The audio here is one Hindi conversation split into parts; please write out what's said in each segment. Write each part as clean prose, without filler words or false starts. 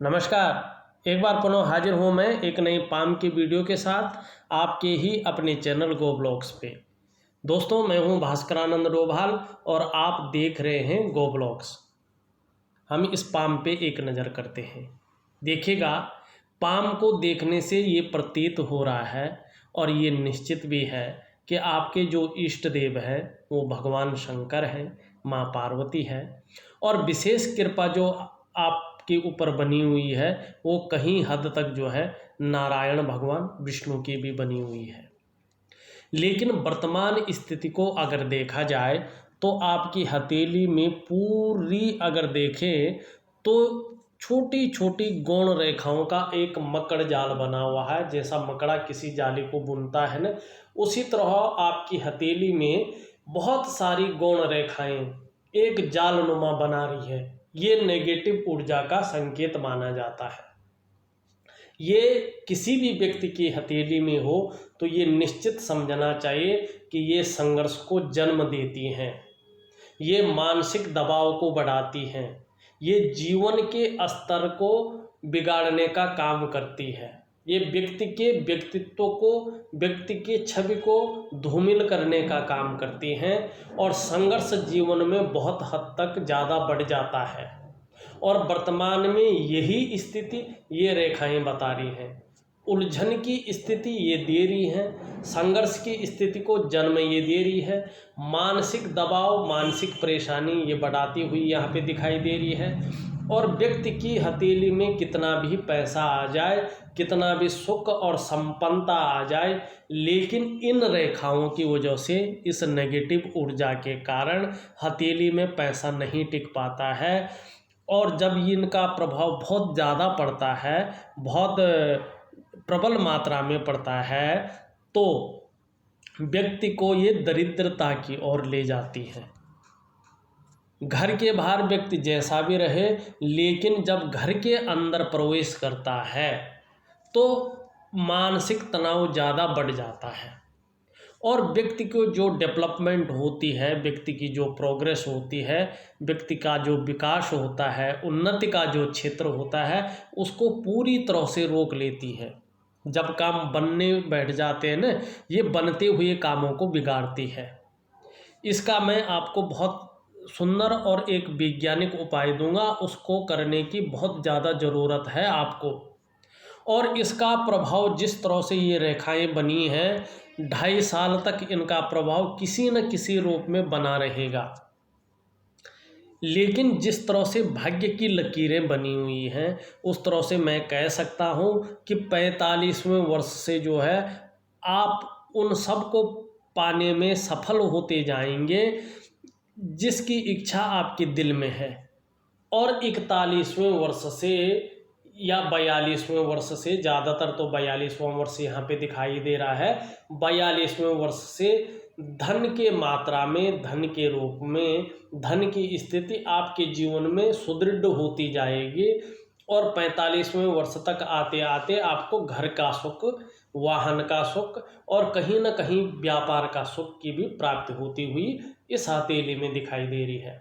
नमस्कार। एक बार पुनः हाजिर हूँ मैं एक नई पाम की वीडियो के साथ आपके ही अपने चैनल गो ब्लॉग्स पे। दोस्तों, मैं हूँ भास्करानंद डोभाल और आप देख रहे हैं गो ब्लॉग्स। हम इस पाम पे एक नज़र करते हैं। देखिएगा, पाम को देखने से ये प्रतीत हो रहा है और ये निश्चित भी है कि आपके जो इष्ट देव हैं वो भगवान शंकर हैं, माँ पार्वती है, और विशेष कृपा जो आपके ऊपर बनी हुई है वो कहीं हद तक जो है नारायण भगवान विष्णु की भी बनी हुई है। लेकिन वर्तमान स्थिति को अगर देखा जाए तो आपकी हथेली में पूरी अगर देखें तो छोटी छोटी गौण रेखाओं का एक मकड़ जाल बना हुआ है। जैसा मकड़ा किसी जाली को बुनता है ना, उसी तरह आपकी हथेली में बहुत सारी गौण रेखाएं एक जालनुमा बना रही है। ये नेगेटिव ऊर्जा का संकेत माना जाता है। ये किसी भी व्यक्ति की हथेली में हो तो ये निश्चित समझना चाहिए कि ये संघर्ष को जन्म देती हैं, ये मानसिक दबाव को बढ़ाती हैं, ये जीवन के स्तर को बिगाड़ने का काम करती है, ये व्यक्ति के व्यक्तित्व को, व्यक्ति के छवि को धूमिल करने का काम करती हैं और संघर्ष जीवन में बहुत हद तक ज़्यादा बढ़ जाता है। और वर्तमान में यही स्थिति ये रेखाएं बता रही हैं। उलझन की स्थिति ये दे रही है, संघर्ष की स्थिति को जन्म ये दे रही है, मानसिक दबाव, मानसिक परेशानी ये बढ़ाती हुई यहाँ पे दिखाई दे रही है। और व्यक्ति की हथेली में कितना भी पैसा आ जाए, कितना भी सुख और संपन्नता आ जाए, लेकिन इन रेखाओं की वजह से, इस नेगेटिव ऊर्जा के कारण हथेली में पैसा नहीं टिक पाता है। और जब इनका प्रभाव बहुत ज़्यादा पड़ता है, बहुत प्रबल मात्रा में पड़ता है, तो व्यक्ति को ये दरिद्रता की ओर ले जाती है। घर के बाहर व्यक्ति जैसा भी रहे, लेकिन जब घर के अंदर प्रवेश करता है तो मानसिक तनाव ज़्यादा बढ़ जाता है और व्यक्ति को जो डेवलपमेंट होती है, व्यक्ति की जो प्रोग्रेस होती है, व्यक्ति का जो विकास होता है, उन्नति का जो क्षेत्र होता है, उसको पूरी तरह से रोक लेती है। जब काम बनने बैठ जाते हैं ना, ये बनते हुए कामों को बिगाड़ती है। इसका मैं आपको बहुत सुंदर और एक वैज्ञानिक उपाय दूंगा, उसको करने की बहुत ज़्यादा ज़रूरत है आपको। और इसका प्रभाव जिस तरह से ये रेखाएं बनी हैं, 2.5 साल तक इनका प्रभाव किसी न किसी रूप में बना रहेगा। लेकिन जिस तरह से भाग्य की लकीरें बनी हुई हैं, उस तरह से मैं कह सकता हूँ कि 45वें वर्ष से जो है आप उन सब को पाने में सफल होते जाएंगे जिसकी इच्छा आपके दिल में है। और 41वें वर्ष से या 42वें वर्ष से, ज़्यादातर तो 42वां वर्ष यहाँ पे दिखाई दे रहा है, 42वें वर्ष से धन के मात्रा में, धन के रूप में, धन की स्थिति आपके जीवन में सुदृढ़ होती जाएगी। और 45वें वर्ष तक आते आते आपको घर का सुख, वाहन का सुख और कहीं ना कहीं व्यापार का सुख की भी प्राप्ति होती हुई इस हथेली में दिखाई दे रही है।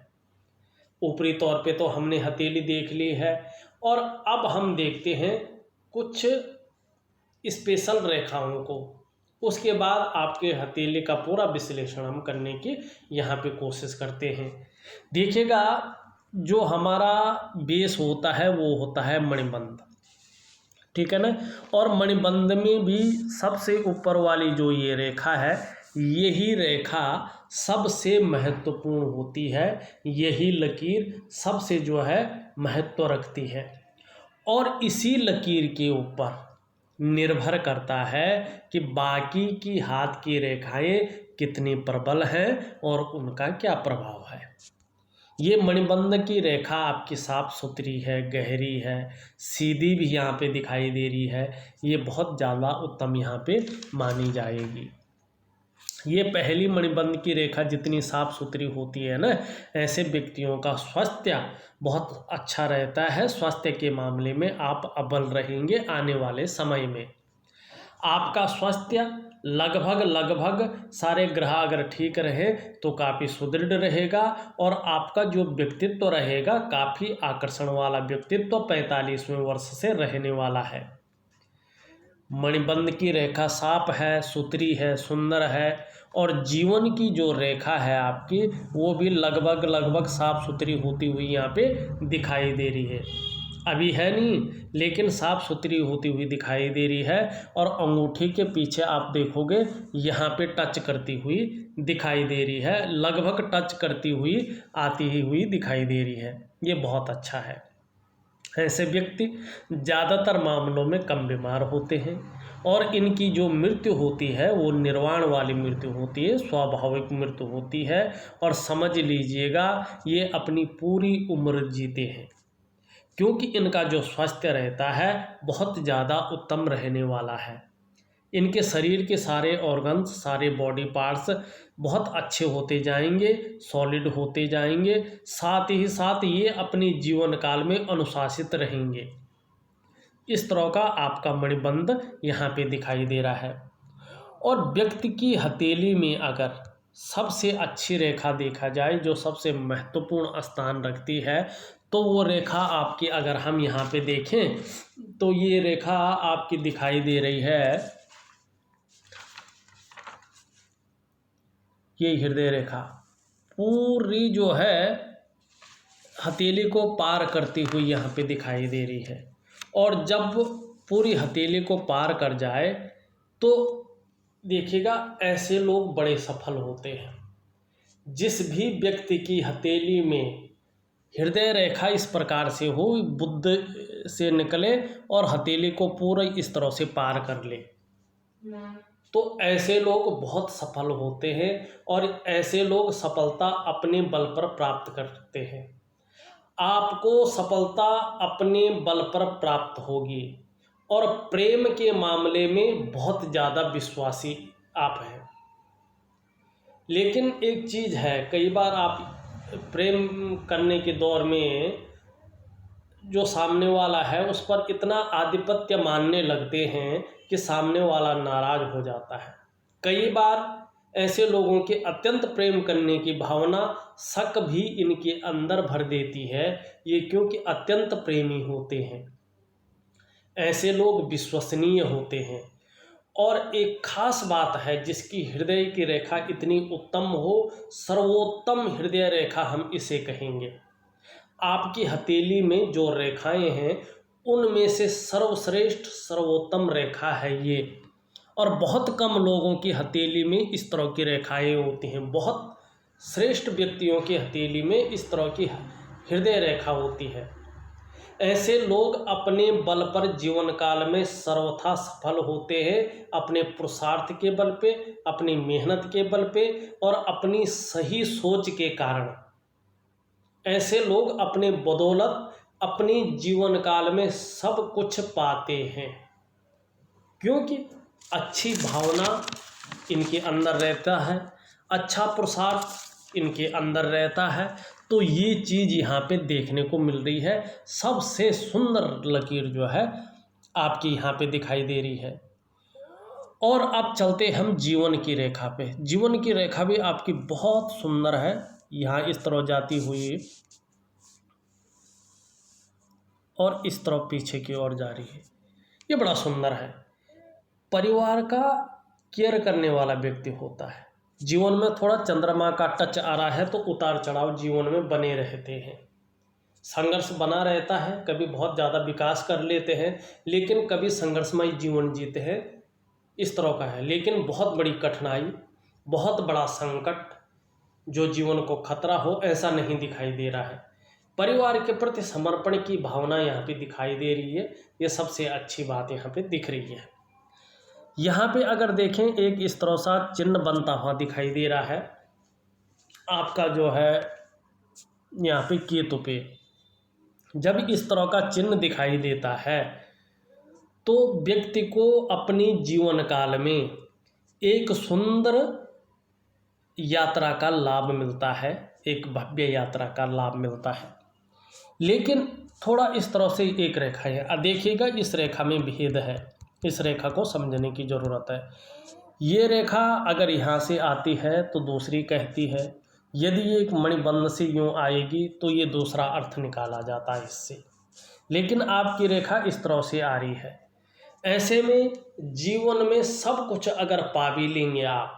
ऊपरी तौर पे तो हमने हथेली देख ली है और अब हम देखते हैं कुछ स्पेशल रेखाओं को। उसके बाद आपके हथेली का पूरा विश्लेषण हम करने की यहाँ पे कोशिश करते हैं। देखिएगा, जो हमारा बेस होता है वो होता है मणिबंध, ठीक है ना। और मणिबंध में भी सबसे ऊपर वाली जो ये रेखा है, यही रेखा सबसे महत्वपूर्ण होती है, यही लकीर सबसे जो है महत्व रखती है। और इसी लकीर के ऊपर निर्भर करता है कि बाकी की हाथ की रेखाएं कितनी प्रबल हैं और उनका क्या प्रभाव है। ये मणिबंध की रेखा आपकी साफ सुथरी है, गहरी है, सीधी भी यहाँ पे दिखाई दे रही है, ये बहुत ज़्यादा उत्तम यहाँ पे मानी जाएगी। ये पहली मणिबंध की रेखा जितनी साफ सुथरी होती है ना, ऐसे व्यक्तियों का स्वास्थ्य बहुत अच्छा रहता है। स्वास्थ्य के मामले में आप अव्वल रहेंगे आने वाले समय में। आपका स्वास्थ्य लगभग सारे ग्रह अगर ठीक रहे तो काफ़ी सुदृढ़ रहेगा और आपका जो व्यक्तित्व रहेगा काफ़ी आकर्षण वाला व्यक्तित्व 45वें वर्ष से रहने वाला है। मणिबंध की रेखा साफ है, सुथरी है, सुंदर है और जीवन की जो रेखा है आपकी वो भी लगभग साफ सुथरी होती हुई यहाँ पे दिखाई दे रही है। अभी है नहीं लेकिन साफ सुथरी होती हुई दिखाई दे रही है और अंगूठी के पीछे आप देखोगे यहाँ पे टच करती हुई दिखाई दे रही है, लगभग टच करती हुई आती ही हुई दिखाई दे रही है। ये बहुत अच्छा है। ऐसे व्यक्ति ज़्यादातर मामलों में कम बीमार होते हैं और इनकी जो मृत्यु होती है वो निर्वाण वाली मृत्यु होती है, स्वाभाविक मृत्यु होती है और समझ लीजिएगा ये अपनी पूरी उम्र जीते हैं क्योंकि इनका जो स्वास्थ्य रहता है बहुत ज़्यादा उत्तम रहने वाला है। इनके शरीर के सारे ऑर्गन्स, सारे बॉडी पार्ट्स बहुत अच्छे होते जाएंगे, सॉलिड होते जाएंगे, साथ ही साथ ये अपने जीवन काल में अनुशासित रहेंगे। इस तरह का आपका मणिबंध यहाँ पे दिखाई दे रहा है। और व्यक्ति की हथेली में अगर सबसे अच्छी रेखा देखा जाए जो सबसे महत्वपूर्ण स्थान रखती है तो वो रेखा आपकी अगर हम यहाँ पे देखें तो ये रेखा आपकी दिखाई दे रही है, ये हृदय रेखा पूरी जो है हथेली को पार करती हुई यहाँ पे दिखाई दे रही है। और जब पूरी हथेली को पार कर जाए तो देखिएगा ऐसे लोग बड़े सफल होते हैं। जिस भी व्यक्ति की हथेली में हृदय रेखा इस प्रकार से हो, बुद्ध से निकले और हथेली को पूरा इस तरह से पार कर ले तो ऐसे लोग बहुत सफल होते हैं और ऐसे लोग सफलता अपने बल पर प्राप्त करते हैं। आपको सफलता अपने बल पर प्राप्त होगी और प्रेम के मामले में बहुत ज़्यादा विश्वासी आप हैं। लेकिन एक चीज़ है, कई बार आप प्रेम करने के दौर में जो सामने वाला है उस पर इतना आधिपत्य मानने लगते हैं कि सामने वाला नाराज हो जाता है। कई बार ऐसे लोगों के अत्यंत प्रेम करने की भावना शक भी इनके अंदर भर देती है, ये क्योंकि अत्यंत प्रेमी होते हैं। ऐसे लोग विश्वसनीय होते हैं और एक खास बात है जिसकी हृदय की रेखा इतनी उत्तम हो, सर्वोत्तम हृदय रेखा हम इसे कहेंगे। आपकी हथेली में जो रेखाएं हैं उनमें से सर्वश्रेष्ठ सर्वोत्तम रेखा है ये। और बहुत कम लोगों की हथेली में इस तरह की रेखाएं होती हैं। बहुत श्रेष्ठ व्यक्तियों की हथेली में इस तरह की हृदय रेखा होती है। ऐसे लोग अपने बल पर जीवन काल में सर्वथा सफल होते हैं, अपने पुरुषार्थ के बल पे, अपनी मेहनत के बल पे और अपनी सही सोच के कारण। ऐसे लोग अपने बदौलत अपनी जीवन काल में सब कुछ पाते हैं क्योंकि अच्छी भावना इनके अंदर रहता है, अच्छा पुरुषार्थ इनके अंदर रहता है। तो ये चीज़ यहाँ पे देखने को मिल रही है। सबसे सुंदर लकीर जो है आपकी यहाँ पे दिखाई दे रही है। और अब चलते हम जीवन की रेखा पे। जीवन की रेखा भी आपकी बहुत सुंदर है, यहाँ इस तरह जाती हुई और इस तरह पीछे की ओर जा रही है। ये बड़ा सुंदर है। परिवार का केयर करने वाला व्यक्ति होता है। जीवन में थोड़ा चंद्रमा का टच आ रहा है तो उतार चढ़ाव जीवन में बने रहते हैं, संघर्ष बना रहता है। कभी बहुत ज़्यादा विकास कर लेते हैं लेकिन कभी संघर्षमय जीवन जीते हैं, इस तरह का है। लेकिन बहुत बड़ी कठिनाई, बहुत बड़ा संकट जो जीवन को खतरा हो ऐसा नहीं दिखाई दे रहा है। परिवार के प्रति समर्पण की भावना यहाँ पे दिखाई दे रही है। ये सबसे अच्छी बात यहाँ पे दिख रही है। यहाँ पे अगर देखें एक इस तरह सा चिन्ह बनता हुआ दिखाई दे रहा है आपका जो है यहाँ पे केतु पे। जब इस तरह का चिन्ह दिखाई देता है तो व्यक्ति को अपनी जीवन काल में एक सुंदर यात्रा का लाभ मिलता है, एक भव्य यात्रा का लाभ मिलता है। लेकिन थोड़ा इस तरह से एक रेखा है, अब देखिएगा इस रेखा में भेद है। इस रेखा को समझने की ज़रूरत है। ये रेखा अगर यहाँ से आती है तो दूसरी कहती है, यदि ये एक मणिबंध से यूँ आएगी तो ये दूसरा अर्थ निकाला जाता है इससे। लेकिन आपकी रेखा इस तरह से आ रही है। ऐसे में जीवन में सब कुछ अगर पा भी लेंगे आप,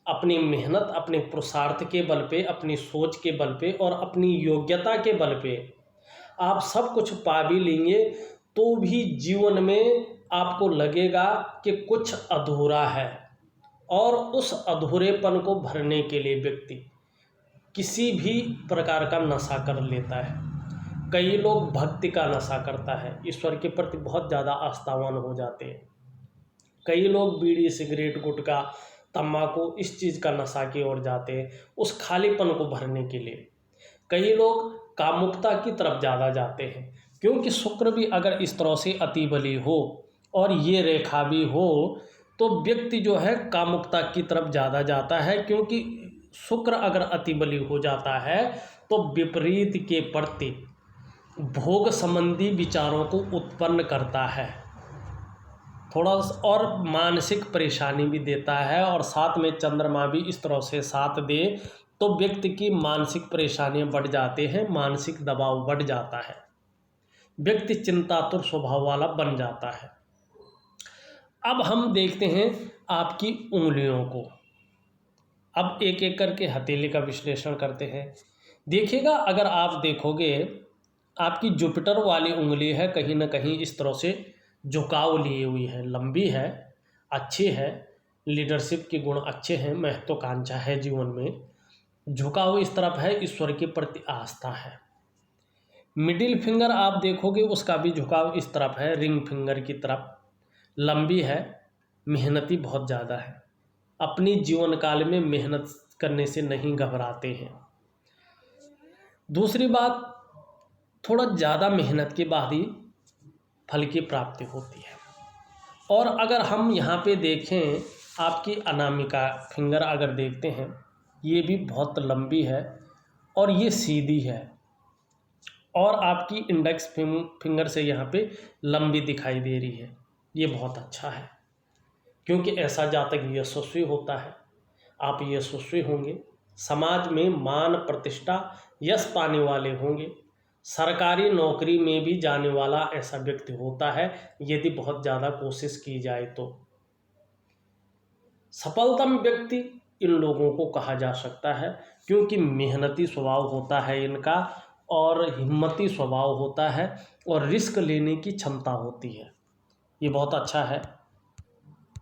अपनी मेहनत, अपने पुरुषार्थ के बल पे, अपनी सोच के बल पे और अपनी योग्यता के बल पे आप सब कुछ पा भी लेंगे, तो भी जीवन में आपको लगेगा कि कुछ अधूरा है। और उस अधूरेपन को भरने के लिए व्यक्ति किसी भी प्रकार का नशा कर लेता है। कई लोग भक्ति का नशा करता है, ईश्वर के प्रति बहुत ज़्यादा आस्थावान हो जाते हैं। कई लोग बीड़ी, सिगरेट, गुटखा, तम्बाकू इस चीज़ का नशा की ओर जाते हैं उस खालीपन को भरने के लिए। कई लोग कामुकता की तरफ ज़्यादा जाते हैं, क्योंकि शुक्र भी अगर इस तरह से अति बली हो और ये रेखा भी हो तो व्यक्ति जो है कामुकता की तरफ ज़्यादा जाता है। क्योंकि शुक्र अगर अति बली हो जाता है तो विपरीत के प्रति भोग संबंधी विचारों को उत्पन्न करता है, थोड़ा और मानसिक परेशानी भी देता है। और साथ में चंद्रमा भी इस तरह से साथ दे तो व्यक्ति की मानसिक परेशानियां बढ़ जाते हैं, मानसिक दबाव बढ़ जाता है, व्यक्ति चिंतातुर स्वभाव वाला बन जाता है। अब हम देखते हैं आपकी उंगलियों को। अब एक एक करके हथेली का विश्लेषण करते हैं। देखिएगा, अगर आप देखोगे आपकी जुपिटर वाली उंगली है कहीं ना कहीं इस तरह से झुकाव लिए हुई है, लंबी है, अच्छी है, लीडरशिप के गुण अच्छे हैं, महत्वाकांक्षा है जीवन में, झुकाव इस तरफ है, ईश्वर के प्रति आस्था है। मिडिल फिंगर आप देखोगे उसका भी झुकाव इस तरफ है, रिंग फिंगर की तरफ, लंबी है, मेहनती बहुत ज़्यादा है, अपनी जीवन काल में मेहनत करने से नहीं घबराते हैं। दूसरी बात, थोड़ा ज़्यादा मेहनत के बाद ही फल की प्राप्ति होती है। और अगर हम यहाँ पे देखें आपकी अनामिका फिंगर अगर देखते हैं, ये भी बहुत लंबी है और ये सीधी है, और आपकी इंडेक्स फिंगर से यहाँ पे लंबी दिखाई दे रही है। ये बहुत अच्छा है, क्योंकि ऐसा जातक यशस्वी होता है। आप यशस्वी होंगे, समाज में मान प्रतिष्ठा यश पाने वाले होंगे, सरकारी नौकरी में भी जाने वाला ऐसा व्यक्ति होता है यदि बहुत ज़्यादा कोशिश की जाए तो। सफलतम व्यक्ति इन लोगों को कहा जा सकता है, क्योंकि मेहनती स्वभाव होता है इनका और हिम्मती स्वभाव होता है और रिस्क लेने की क्षमता होती है। ये बहुत अच्छा है।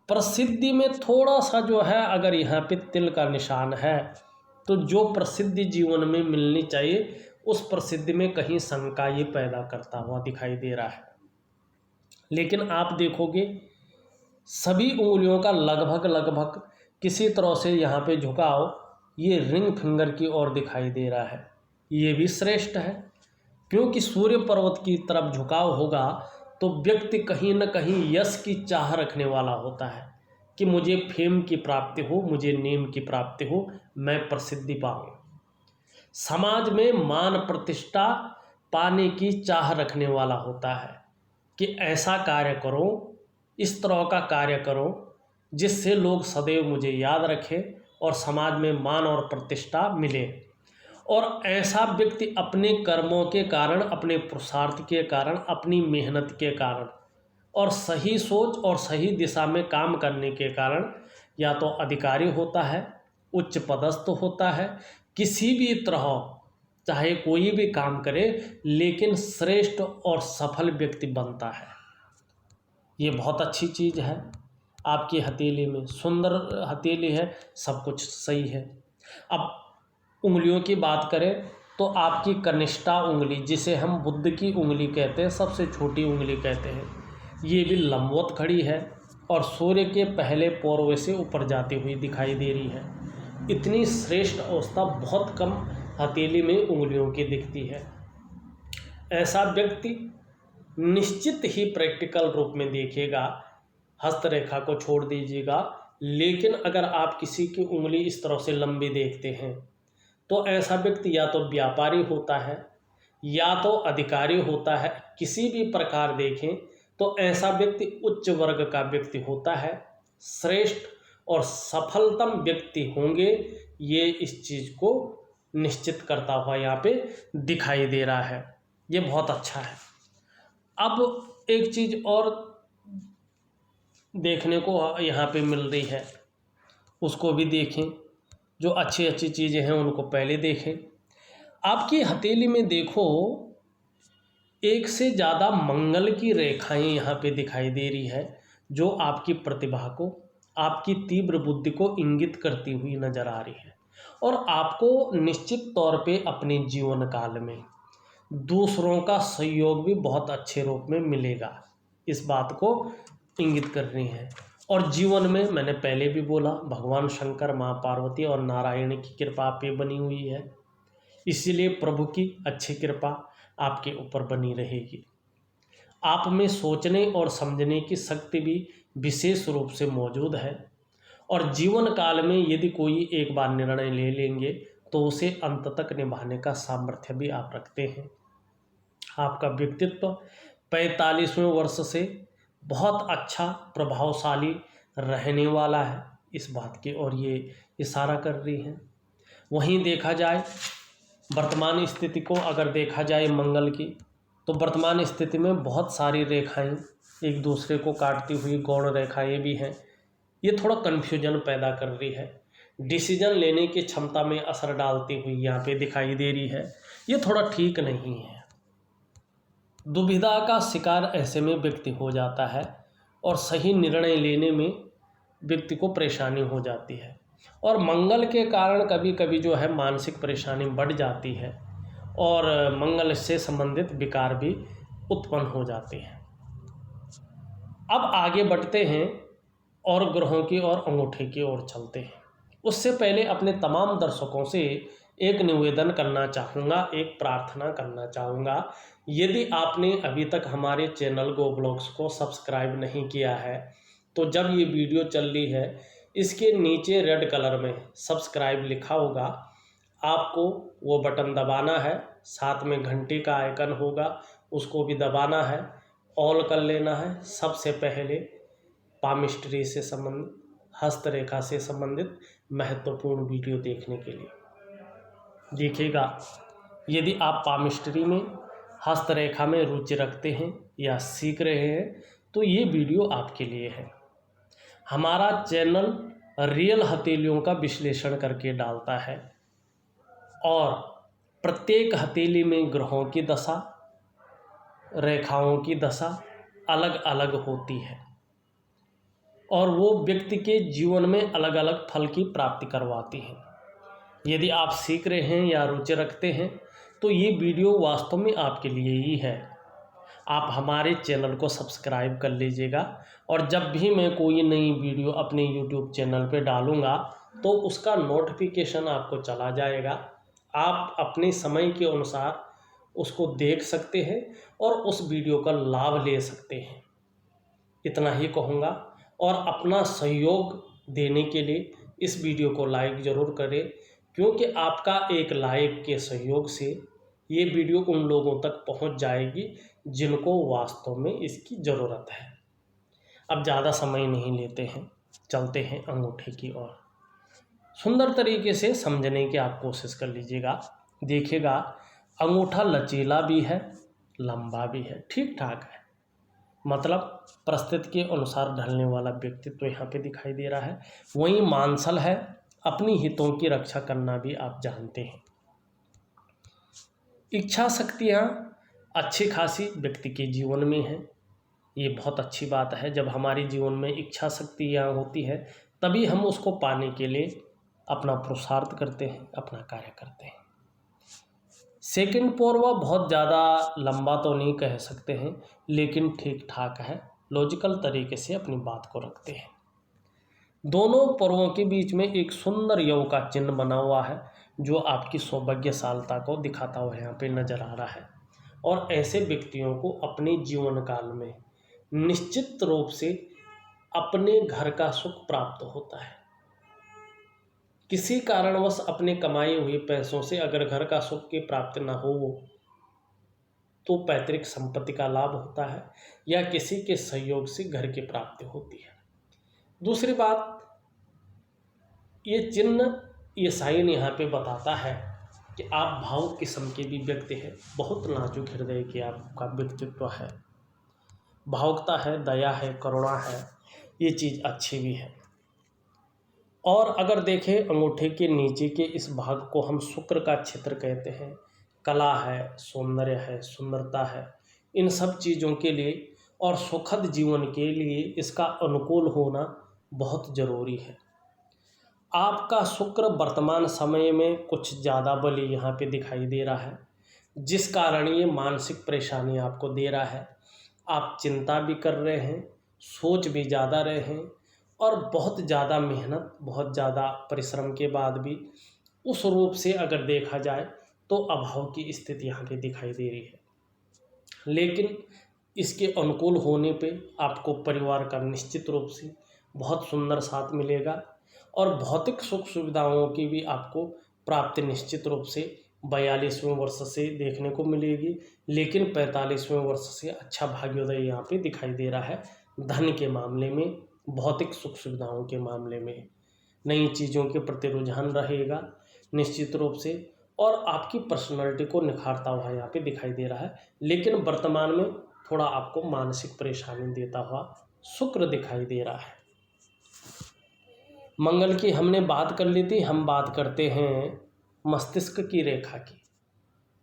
प्रसिद्धि में थोड़ा सा जो है, अगर यहाँ पे तिल का निशान है तो जो प्रसिद्धि जीवन में मिलनी चाहिए उस प्रसिद्धि में कहीं शंका ये पैदा करता हुआ दिखाई दे रहा है। लेकिन आप देखोगे सभी उंगलियों का लगभग किसी तरह से यहाँ पे झुकाव ये रिंग फिंगर की ओर दिखाई दे रहा है। ये भी श्रेष्ठ है, क्योंकि सूर्य पर्वत की तरफ झुकाव होगा तो व्यक्ति कहीं न कहीं यश की चाह रखने वाला होता है कि मुझे फेम की प्राप्ति हो, मुझे नेम की प्राप्ति हो, मैं प्रसिद्धि पाऊँ। समाज में मान प्रतिष्ठा पाने की चाह रखने वाला होता है कि ऐसा कार्य करो, इस तरह का कार्य करो जिससे लोग सदैव मुझे याद रखें और समाज में मान और प्रतिष्ठा मिले। और ऐसा व्यक्ति अपने कर्मों के कारण, अपने पुरुषार्थ के कारण, अपनी मेहनत के कारण और सही सोच और सही दिशा में काम करने के कारण या तो अधिकारी होता है, उच्च पदस्थ होता है, किसी भी तरह चाहे कोई भी काम करे लेकिन श्रेष्ठ और सफल व्यक्ति बनता है। ये बहुत अच्छी चीज़ है। आपकी हथेली में सुंदर हथेली है, सब कुछ सही है। अब उंगलियों की बात करें तो आपकी कनिष्ठा उंगली, जिसे हम बुद्ध की उंगली कहते हैं, सबसे छोटी उंगली कहते हैं, ये भी लंबवत खड़ी है और सूर्य के पहले पौरवे से ऊपर जाती हुई दिखाई दे रही है। इतनी श्रेष्ठ अवस्था बहुत कम हथेली में उंगलियों की दिखती है। ऐसा व्यक्ति निश्चित ही प्रैक्टिकल रूप में देखिएगा, हस्तरेखा को छोड़ दीजिएगा, लेकिन अगर आप किसी की उंगली इस तरह से लंबी देखते हैं तो ऐसा व्यक्ति या तो व्यापारी होता है या तो अधिकारी होता है। किसी भी प्रकार देखें तो ऐसा व्यक्ति उच्च वर्ग का व्यक्ति होता है, श्रेष्ठ और सफलतम व्यक्ति होंगे, ये इस चीज़ को निश्चित करता हुआ यहाँ पे दिखाई दे रहा है। ये बहुत अच्छा है। अब एक चीज़ और देखने को यहाँ पे मिल रही है, उसको भी देखें। जो अच्छी अच्छी चीज़ें हैं उनको पहले देखें। आपकी हथेली में देखो, एक से ज़्यादा मंगल की रेखाएं यहाँ पे दिखाई दे रही है, जो आपकी प्रतिभा को, आपकी तीव्र बुद्धि को इंगित करती हुई नजर आ रही है। और आपको निश्चित तौर पे अपने जीवन काल में दूसरों का सहयोग भी बहुत अच्छे रूप में मिलेगा, इस बात को इंगित कर रही है। और जीवन में मैंने पहले भी बोला, भगवान शंकर, माँ पार्वती और नारायण की कृपा पे बनी हुई है, इसीलिए प्रभु की अच्छी कृपा आपके ऊपर बनी रहेगी। आप में सोचने और समझने की शक्ति भी विशेष रूप से मौजूद है। और जीवन काल में यदि कोई एक बार निर्णय ले लेंगे तो उसे अंत तक निभाने का सामर्थ्य भी आप रखते हैं। आपका व्यक्तित्व 45वें वर्ष से बहुत अच्छा प्रभावशाली रहने वाला है, इस बात की ओर ये इशारा कर रही है। वहीं देखा जाए वर्तमान स्थिति को, अगर देखा जाए मंगल की, तो वर्तमान स्थिति में बहुत सारी रेखाएं एक दूसरे को काटती हुई गौण रेखाएं भी हैं। ये थोड़ा कन्फ्यूजन पैदा कर रही है, डिसीजन लेने की क्षमता में असर डालती हुई यहाँ पे दिखाई दे रही है। ये थोड़ा ठीक नहीं है। दुविधा का शिकार ऐसे में व्यक्ति हो जाता है और सही निर्णय लेने में व्यक्ति को परेशानी हो जाती है। और मंगल के कारण कभी कभी जो है मानसिक परेशानी बढ़ जाती है और मंगल से संबंधित विकार भी उत्पन्न हो जाते हैं। अब आगे बढ़ते हैं और ग्रहों की और अंगूठे की ओर चलते हैं। उससे पहले अपने तमाम दर्शकों से एक निवेदन करना चाहूँगा, एक प्रार्थना करना चाहूँगा। यदि आपने अभी तक हमारे चैनल गो ब्लॉग्स को सब्सक्राइब नहीं किया है, तो जब ये वीडियो चल रही है, इसके नीचे रेड कलर में सब्सक्राइब लिखा होगा, आपको वो बटन दबाना है। साथ में घंटी का आइकन होगा, उसको भी दबाना है, ऑल कर लेना है। सबसे पहले पामिस्ट्री से संबंधित, हस्तरेखा से संबंधित महत्वपूर्ण वीडियो देखने के लिए देखिएगा। यदि आप पामिस्ट्री में, हस्तरेखा में रुचि रखते हैं या सीख रहे हैं, तो ये वीडियो आपके लिए है। हमारा चैनल रियल हथेलियों का विश्लेषण करके डालता है और प्रत्येक हथेली में ग्रहों की दशा, रेखाओं की दशा अलग अलग होती है और वो व्यक्ति के जीवन में अलग अलग फल की प्राप्ति करवाती है। यदि आप सीख रहे हैं या रुचि रखते हैं, तो ये वीडियो वास्तव में आपके लिए ही है। आप हमारे चैनल को सब्सक्राइब कर लीजिएगा और जब भी मैं कोई नई वीडियो अपने YouTube चैनल पे डालूँगा तो उसका नोटिफिकेशन आपको चला जाएगा। आप अपने समय के अनुसार उसको देख सकते हैं और उस वीडियो का लाभ ले सकते हैं। इतना ही कहूँगा। और अपना सहयोग देने के लिए इस वीडियो को लाइक ज़रूर करें, क्योंकि आपका एक लाइक के सहयोग से ये वीडियो उन लोगों तक पहुंच जाएगी जिनको वास्तव में इसकी ज़रूरत है। अब ज़्यादा समय नहीं लेते हैं, चलते हैं अंगूठे की ओर। सुंदर तरीके से समझने की आप कोशिश कर लीजिएगा। देखिएगा, अंगूठा लचीला भी है, लंबा भी है, ठीक ठाक है। मतलब परिस्थिति के अनुसार ढलने वाला व्यक्तित्व तो यहाँ पे दिखाई दे रहा है। वहीं मांसल है, अपनी हितों की रक्षा करना भी आप जानते हैं। इच्छा शक्तियाँ अच्छी खासी व्यक्ति के जीवन में है। ये बहुत अच्छी बात है। जब हमारे जीवन में इच्छा शक्तियाँ होती है, तभी हम उसको पाने के लिए अपना पुरुषार्थ करते हैं, अपना कार्य करते हैं। सेकंड पर्व बहुत ज़्यादा लंबा तो नहीं कह सकते हैं, लेकिन ठीक ठाक है। लॉजिकल तरीके से अपनी बात को रखते हैं। दोनों पर्वों के बीच में एक सुंदर यव का चिन्ह बना हुआ है, जो आपकी सौभाग्यशालता को दिखाता हुआ यहाँ पे नजर आ रहा है। और ऐसे व्यक्तियों को अपने जीवन काल में निश्चित रूप से अपने घर का सुख प्राप्त होता है। किसी कारणवश अपने कमाए हुए पैसों से अगर घर का सुख की प्राप्ति न हो, तो पैतृक संपत्ति का लाभ होता है या किसी के सहयोग से घर की प्राप्ति होती है। दूसरी बात, ये चिन्ह, ये साइन यहाँ पे बताता है कि आप भावुक किस्म के भी व्यक्ति हैं, बहुत नाजुक हृदय के आपका व्यक्तित्व है, भावुकता है, दया है, करुणा है, ये चीज़ अच्छी भी है। और अगर देखें अंगूठे के नीचे के इस भाग को हम शुक्र का क्षेत्र कहते हैं, कला है, सौंदर्य है, सुंदरता है, इन सब चीज़ों के लिए और सुखद जीवन के लिए इसका अनुकूल होना बहुत ज़रूरी है। आपका शुक्र वर्तमान समय में कुछ ज़्यादा बली यहाँ पे दिखाई दे रहा है, जिस कारण ये मानसिक परेशानी आपको दे रहा है। आप चिंता भी कर रहे हैं, सोच भी ज़्यादा रहे हैं और बहुत ज़्यादा मेहनत, बहुत ज़्यादा परिश्रम के बाद भी उस रूप से अगर देखा जाए तो अभाव की स्थिति यहाँ पे दिखाई दे रही है। लेकिन इसके अनुकूल होने पे आपको परिवार का निश्चित रूप से बहुत सुंदर साथ मिलेगा और भौतिक सुख सुविधाओं की भी आपको प्राप्ति निश्चित रूप से 42वें वर्ष से देखने को मिलेगी। लेकिन 45वें वर्ष से अच्छा भाग्योदय यहाँ पे दिखाई दे रहा है। धन के मामले में, भौतिक सुख सुविधाओं के मामले में नई चीज़ों के प्रति रुझान रहेगा निश्चित रूप से, और आपकी पर्सनालिटी को निखारता हुआ यहाँ पे दिखाई दे रहा है। लेकिन वर्तमान में थोड़ा आपको मानसिक परेशानी देता हुआ शुक्र दिखाई दे रहा है। मंगल की हमने बात कर ली थी, हम बात करते हैं मस्तिष्क की रेखा की।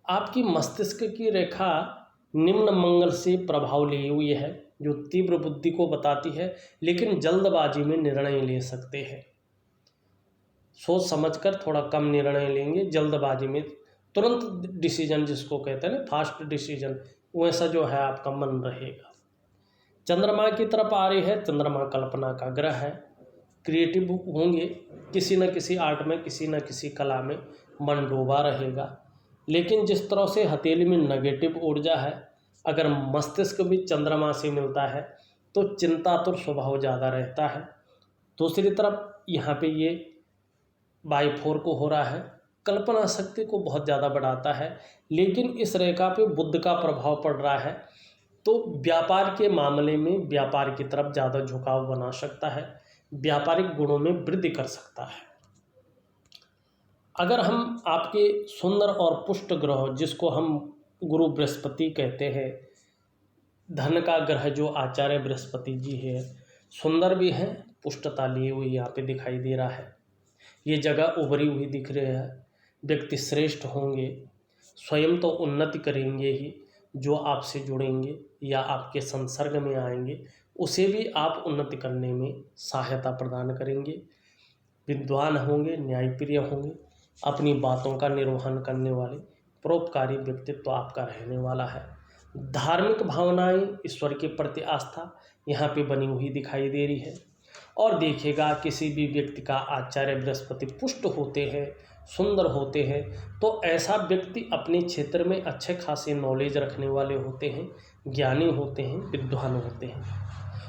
आपकी मस्तिष्क की रेखा निम्न मंगल से प्रभाव ली हुई है, जो तीव्र बुद्धि को बताती है, लेकिन जल्दबाजी में निर्णय ले सकते हैं। सोच समझकर थोड़ा कम निर्णय लेंगे, जल्दबाजी में तुरंत डिसीजन जिसको कहते हैं ना, फास्ट डिसीजन, वैसा जो है आपका मन रहेगा। चंद्रमा की तरफ आ रही है, चंद्रमा कल्पना का ग्रह है, क्रिएटिव होंगे, किसी न किसी आर्ट में, किसी न किसी कला में मन डूबा रहेगा। लेकिन जिस तरह से हथेली में नेगेटिव ऊर्जा है, अगर मस्तिष्क भी चंद्रमा से मिलता है तो चिंतातुर स्वभाव ज़्यादा रहता है। दूसरी तरफ यहाँ पे ये बाई 4 को हो रहा है, कल्पना शक्ति को बहुत ज़्यादा बढ़ाता है। लेकिन इस रेखा पे बुध का प्रभाव पड़ रहा है, तो व्यापार के मामले में व्यापार की तरफ ज़्यादा झुकाव बना सकता है, व्यापारिक गुणों में वृद्धि कर सकता है। अगर हम आपके सुंदर और पुष्ट ग्रह, जिसको हम गुरु बृहस्पति कहते हैं, धन का ग्रह जो आचार्य बृहस्पति जी है, सुंदर भी है, पुष्टता लिए हुई यहाँ पे दिखाई दे रहा है, ये जगह उभरी हुई दिख रही है। व्यक्ति श्रेष्ठ होंगे, स्वयं तो उन्नति करेंगे ही, जो आपसे जुड़ेंगे या आपके संसर्ग में आएंगे उसे भी आप उन्नति करने में सहायता प्रदान करेंगे। विद्वान होंगे, न्यायप्रिय होंगे, अपनी बातों का निर्वहन करने वाले, परोपकारी व्यक्तित्व आपका रहने वाला है। धार्मिक भावनाएं, ईश्वर के प्रति आस्था यहाँ पे बनी हुई दिखाई दे रही है। और देखिएगा, किसी भी व्यक्ति का आचार्य बृहस्पति पुष्ट होते हैं, सुंदर होते हैं, तो ऐसा व्यक्ति अपने क्षेत्र में अच्छे खासे नॉलेज रखने वाले होते हैं, ज्ञानी होते हैं, विद्वान होते हैं,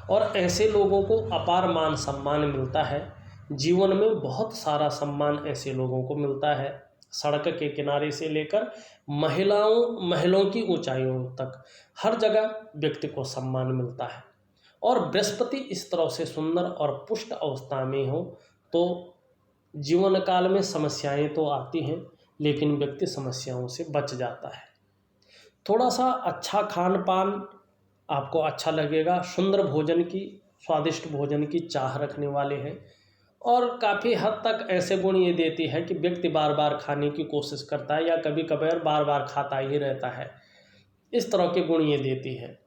और ऐसे लोगों को अपार मान सम्मान मिलता है। जीवन में बहुत सारा सम्मान ऐसे लोगों को मिलता है, सड़क के किनारे से लेकर महलों की ऊंचाइयों तक हर जगह व्यक्ति को सम्मान मिलता है। और बृहस्पति इस तरह से सुंदर और पुष्ट अवस्था में हो तो जीवन काल में समस्याएं तो आती हैं, लेकिन व्यक्ति समस्याओं से बच जाता है। थोड़ा सा अच्छा खान पान आपको अच्छा लगेगा, सुंदर भोजन की, स्वादिष्ट भोजन की चाह रखने वाले हैं, और काफ़ी हद तक ऐसे गुण ये देती है कि व्यक्ति बार बार खाने की कोशिश करता है या कभी कभार बार बार खाता ही रहता है, इस तरह के गुण ये देती है।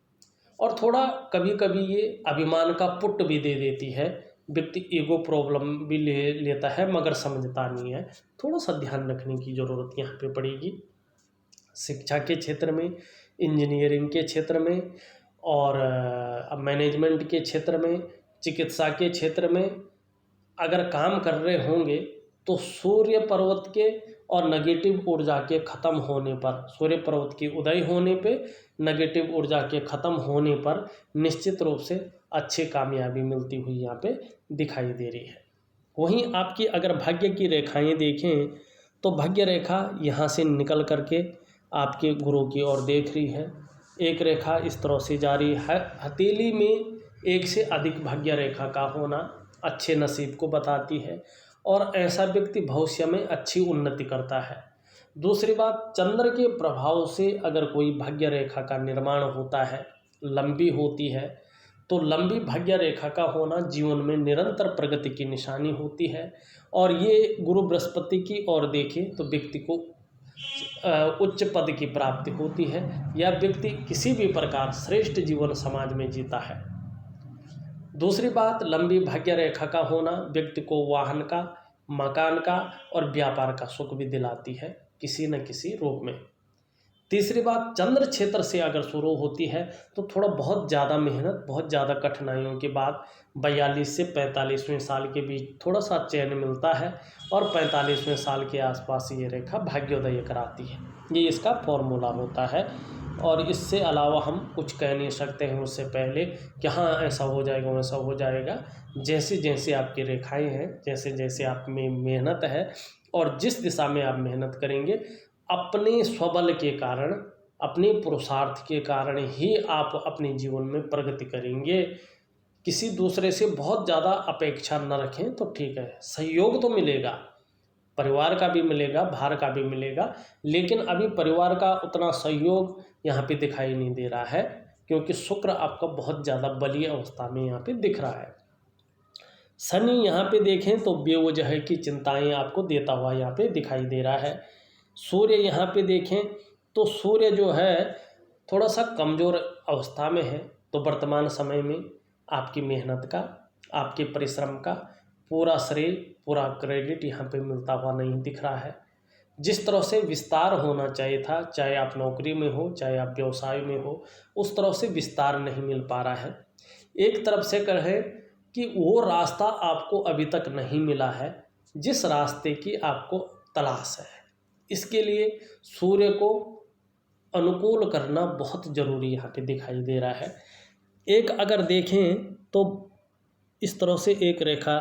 और थोड़ा कभी कभी ये अभिमान का पुट भी दे देती है, व्यक्ति ईगो प्रॉब्लम भी लेता है मगर समझता नहीं है। थोड़ा सा ध्यान रखने की ज़रूरत यहाँ पे पड़ेगी। शिक्षा के क्षेत्र में, इंजीनियरिंग के क्षेत्र में, और मैनेजमेंट के क्षेत्र में, चिकित्सा के क्षेत्र में अगर काम कर रहे होंगे तो सूर्य पर्वत के और नेगेटिव ऊर्जा के ख़त्म होने पर, सूर्य पर्वत की उदय होने पे, नेगेटिव ऊर्जा के ख़त्म होने पर निश्चित रूप से अच्छी कामयाबी मिलती हुई यहाँ पे दिखाई दे रही है। वहीं आपकी अगर भाग्य की रेखाएं देखें तो भाग्य रेखा यहाँ से निकल करके आपके गुरु की ओर देख रही है। एक रेखा इस तरह से जारी है। हथेली में एक से अधिक भाग्य रेखा का होना अच्छे नसीब को बताती है और ऐसा व्यक्ति भविष्य में अच्छी उन्नति करता है। दूसरी बात, चंद्र के प्रभाव से अगर कोई भाग्य रेखा का निर्माण होता है, लंबी होती है, तो लंबी भाग्य रेखा का होना जीवन में निरंतर प्रगति की निशानी होती है। और ये गुरु बृहस्पति की ओर देखें तो व्यक्ति को उच्च पद की प्राप्ति होती है। यह व्यक्ति किसी भी प्रकार श्रेष्ठ जीवन समाज में जीता है। दूसरी बात, लंबी भाग्य रेखा का होना व्यक्ति को वाहन का, मकान का और व्यापार का सुख भी दिलाती है किसी न किसी रूप में। तीसरी बात, चंद्र क्षेत्र से अगर शुरू होती है तो थोड़ा बहुत ज़्यादा मेहनत, बहुत ज़्यादा कठिनाइयों के बाद 42 से 45वें साल के बीच थोड़ा सा चैन मिलता है और 45वें साल के आसपास ये रेखा भाग्योदय कराती है। ये इसका फॉर्मूला होता है और इससे अलावा हम कुछ कह नहीं सकते हैं उससे पहले कि हाँ ऐसा हो जाएगा वैसा हो जाएगा। जैसे जैसे आपकी रेखाएं हैं, जैसे जैसे आप में मेहनत है और जिस दिशा में आप मेहनत करेंगे, अपने स्वबल के कारण, अपने पुरुषार्थ के कारण ही आप अपने जीवन में प्रगति करेंगे। किसी दूसरे से बहुत ज़्यादा अपेक्षा न रखें तो ठीक है। सहयोग तो मिलेगा, परिवार का भी मिलेगा, बाहर का भी मिलेगा, लेकिन अभी परिवार का उतना सहयोग यहाँ पे दिखाई नहीं दे रहा है क्योंकि शुक्र आपका बहुत ज़्यादा बलीय अवस्था में यहाँ पे दिख रहा है। शनि यहाँ पे देखें तो बेवजह की चिंताएं आपको देता हुआ यहाँ पे दिखाई दे रहा है। सूर्य यहाँ पे देखें तो सूर्य जो है थोड़ा सा कमज़ोर अवस्था में है, तो वर्तमान समय में आपकी मेहनत का, आपके परिश्रम का पूरा श्रेय, पूरा क्रेडिट यहाँ पे मिलता हुआ नहीं दिख रहा है। जिस तरह से विस्तार होना चाहिए था, चाहे आप नौकरी में हो, चाहे आप व्यवसाय में हो, उस तरह से विस्तार नहीं मिल पा रहा है। एक तरफ से कहें कि वो रास्ता आपको अभी तक नहीं मिला है जिस रास्ते की आपको तलाश है। इसके लिए सूर्य को अनुकूल करना बहुत ज़रूरी यहाँ पे दिखाई दे रहा है। एक अगर देखें तो इस तरह से एक रेखा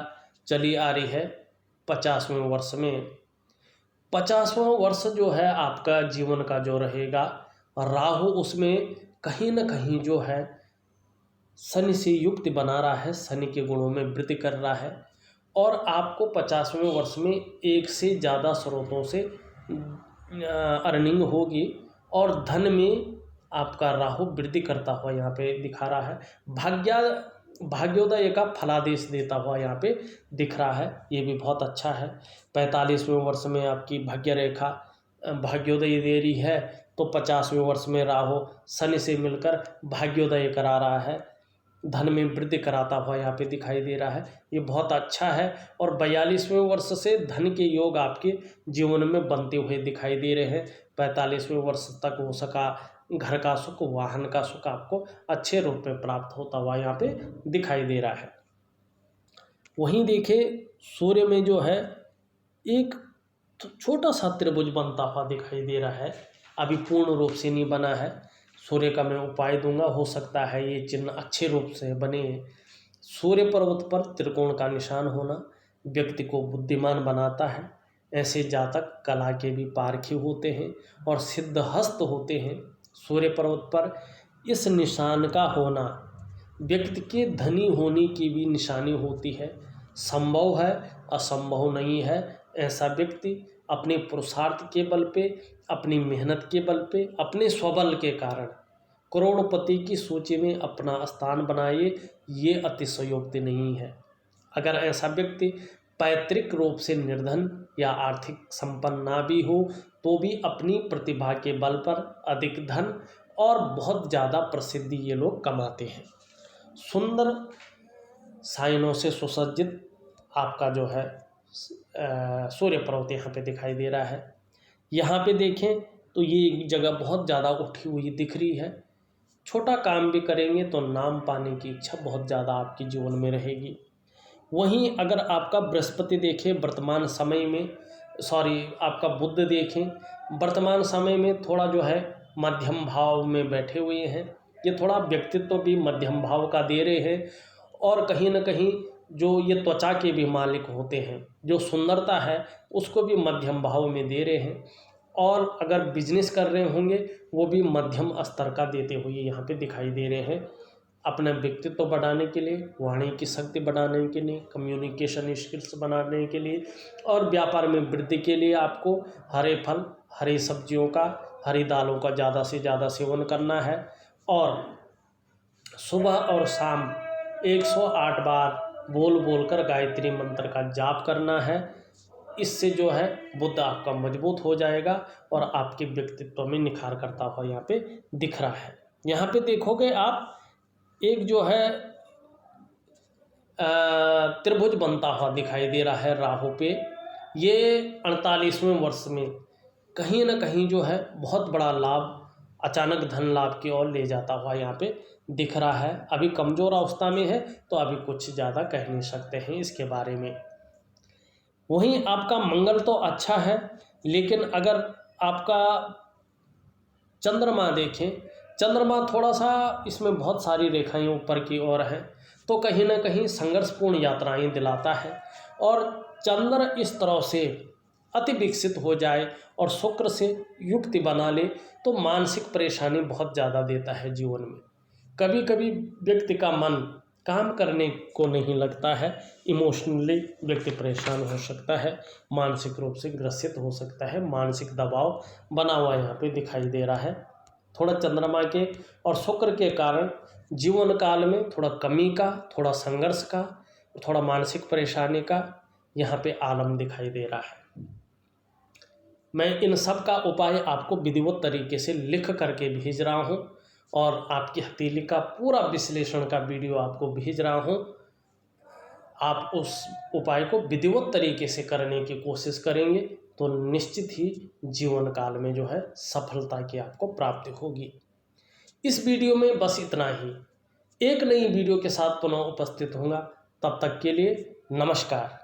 चली आ रही है 50वें वर्ष में। 50वां वर्ष जो है आपका जीवन का जो रहेगा, राहु उसमें कहीं ना कहीं जो है शनि से युक्ति बना रहा है, शनि के गुणों में वृद्धि कर रहा है और आपको 50वें वर्ष में एक से ज़्यादा स्रोतों से अर्निंग होगी और धन में आपका राहु वृद्धि करता हुआ यहाँ पे दिखा रहा है। भाग्योदय का फलादेश देता हुआ यहाँ पे दिख रहा है, ये भी बहुत अच्छा है। 45वें वर्ष में आपकी भाग्य रेखा भाग्योदय दे रही है तो 50वें वर्ष में राहु शनि से मिलकर भाग्योदय करा रहा है, धन में वृद्धि कराता हुआ यहाँ पे दिखाई दे रहा है, ये बहुत अच्छा है। और 42वें वर्ष से धन के योग आपके जीवन में बनते हुए दिखाई दे रहे हैं। 45वें वर्ष तक हो सका घर का सुख, वाहन का सुख आपको अच्छे रूप में प्राप्त होता हुआ यहाँ पे दिखाई दे रहा है। वहीं देखें सूर्य में जो है एक छोटा सा त्रिभुज बनता हुआ दिखाई दे रहा है, अभी पूर्ण रूप से नहीं बना है। सूर्य का मैं उपाय दूंगा, हो सकता है ये चिन्ह अच्छे रूप से बने। सूर्य पर्वत पर त्रिकोण का निशान होना व्यक्ति को बुद्धिमान बनाता है। ऐसे जातक कला के भी पारखी होते हैं और सिद्धहस्त होते हैं। सूर्य पर्वत पर इस निशान का होना व्यक्ति के धनी होने की भी निशानी होती है। संभव है, असंभव नहीं है। ऐसा व्यक्ति अपने पुरुषार्थ के बल पे, अपनी मेहनत के बल पे, अपने स्वबल के कारण करोड़पति की सूची में अपना स्थान बनाए, ये अतिशयोक्ति नहीं है। अगर ऐसा व्यक्ति पैतृक रूप से निर्धन या आर्थिक संपन्न ना भी हो तो भी अपनी प्रतिभा के बल पर अधिक धन और बहुत ज़्यादा प्रसिद्धि ये लोग कमाते हैं। सुंदर साइनों से सुसज्जित आपका जो है सूर्य पर्वत यहाँ पे दिखाई दे रहा है। यहाँ पे देखें तो ये जगह बहुत ज़्यादा उठी हुई दिख रही है। छोटा काम भी करेंगे तो नाम पाने की इच्छा बहुत ज़्यादा आपके जीवन में रहेगी। वहीं अगर आपका बृहस्पति देखें वर्तमान समय में, आपका बुध देखें वर्तमान समय में थोड़ा जो है मध्यम भाव में बैठे हुए हैं। ये थोड़ा व्यक्तित्व भी मध्यम भाव का दे रहे हैं और कहीं ना कहीं जो ये त्वचा के भी मालिक होते हैं, जो सुंदरता है उसको भी मध्यम भाव में दे रहे हैं। और अगर बिजनेस कर रहे होंगे वो भी मध्यम स्तर का देते हुए यहाँ पे दिखाई दे रहे हैं। अपना व्यक्तित्व बढ़ाने के लिए, वाणी की शक्ति बढ़ाने के लिए, कम्युनिकेशन स्किल्स बढ़ाने के लिए और व्यापार में वृद्धि के लिए आपको हरे फल, हरी सब्जियों का, हरी दालों का ज़्यादा से ज़्यादा सेवन करना है और सुबह और शाम 108 बार बोल बोलकर गायत्री मंत्र का जाप करना है। इससे जो है बुद्ध आपका मजबूत हो जाएगा और आपके व्यक्तित्व में निखार करता हुआ यहाँ पे दिख रहा है। यहाँ पे देखोगे आप एक जो है त्रिभुज बनता हुआ दिखाई दे रहा है राहु पे। ये 48वें वर्ष में कहीं ना कहीं जो है बहुत बड़ा लाभ, अचानक धन लाभ की ओर ले जाता हुआ यहाँ पे दिख रहा है। अभी कमज़ोर अवस्था में है तो अभी कुछ ज़्यादा कह नहीं सकते हैं इसके बारे में। वहीं आपका मंगल तो अच्छा है, लेकिन अगर आपका चंद्रमा देखें, चंद्रमा थोड़ा सा इसमें बहुत सारी रेखाएं ऊपर की ओर हैं तो कहीं ना कहीं संघर्षपूर्ण यात्राएं दिलाता है। और चंद्र इस तरह से अति विकसित हो जाए और शुक्र से युक्ति बना ले तो मानसिक परेशानी बहुत ज़्यादा देता है जीवन में। कभी कभी व्यक्ति का मन काम करने को नहीं लगता है, इमोशनली व्यक्ति परेशान हो सकता है, मानसिक रूप से ग्रसित हो सकता है, मानसिक दबाव बना हुआ यहाँ पे दिखाई दे रहा है। थोड़ा चंद्रमा के और शुक्र के कारण जीवन काल में थोड़ा कमी का, थोड़ा संघर्ष का, थोड़ा मानसिक परेशानी का यहाँ पे आलम दिखाई दे रहा है। मैं इन सब का उपाय आपको विधिवत तरीके से लिख करके भेज रहा हूँ और आपकी हथेली का पूरा विश्लेषण का वीडियो आपको भेज रहा हूँ। आप उस उपाय को विधिवत तरीके से करने की कोशिश करेंगे तो निश्चित ही जीवन काल में जो है सफलता की आपको प्राप्ति होगी। इस वीडियो में बस इतना ही। एक नई वीडियो के साथ पुनः उपस्थित होऊंगा, तब तक के लिए नमस्कार।